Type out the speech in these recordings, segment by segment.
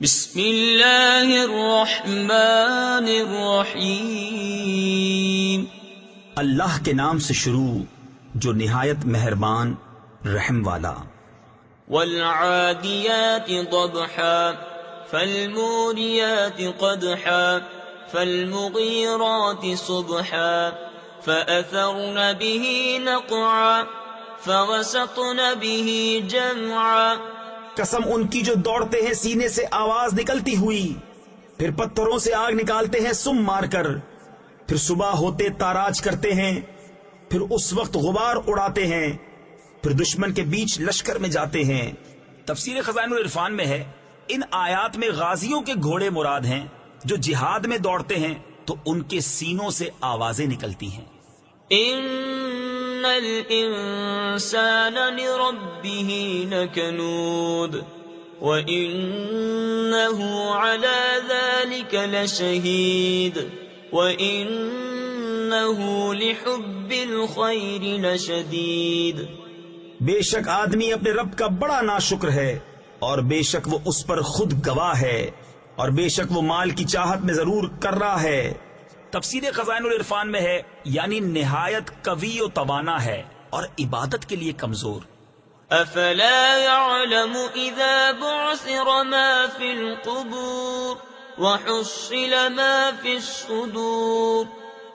بسم اللہ الرحمن الرحیم، اللہ کے نام سے شروع جو نہایت مہربان رحم والا۔ والعادیات ضبحا فالموریات قدحا فالمغیرات صبحا فأثرن به نقعا فوسطن به جمعا۔ قسم ان کی جو دوڑتے ہیں سینے سے آواز نکلتی ہوئی، پھر پتھروں سے آگ نکالتے ہیں سم مار کر، پھر صبح ہوتے تاراج کرتے ہیں، پھر اس وقت غبار اڑاتے ہیں، پھر دشمن کے بیچ لشکر میں جاتے ہیں۔ تفسیر خزائن العرفان میں ہے ان آیات میں غازیوں کے گھوڑے مراد ہیں جو جہاد میں دوڑتے ہیں تو ان کے سینوں سے آوازیں نکلتی ہیں۔ ان الانسان لربه لکنود وانه على ذلك لشهید وانه لحب الخير لشدید۔ بے شک آدمی اپنے رب کا بڑا ناشکر ہے، اور بے شک وہ اس پر خود گواہ ہے، اور بے شک وہ مال کی چاہت میں ضرور کر رہا ہے۔ تفسیر خزائن العرفان میں ہے یعنی نہایت قوی و توانا ہے اور عبادت کے لیے کمزور۔ افلا يعلم اذا بعثر ما في القبور وحصل ما في الصدور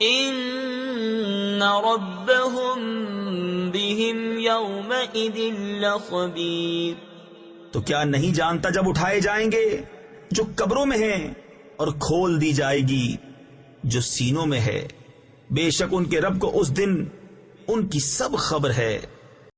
ان ربهم بهم يومئذ لخبير۔ تو کیا نہیں جانتا جب اٹھائے جائیں گے جو قبروں میں ہیں اور کھول دی جائے گی جو سینوں میں ہے، بے شک ان کے رب کو اس دن ان کی سب خبر ہے۔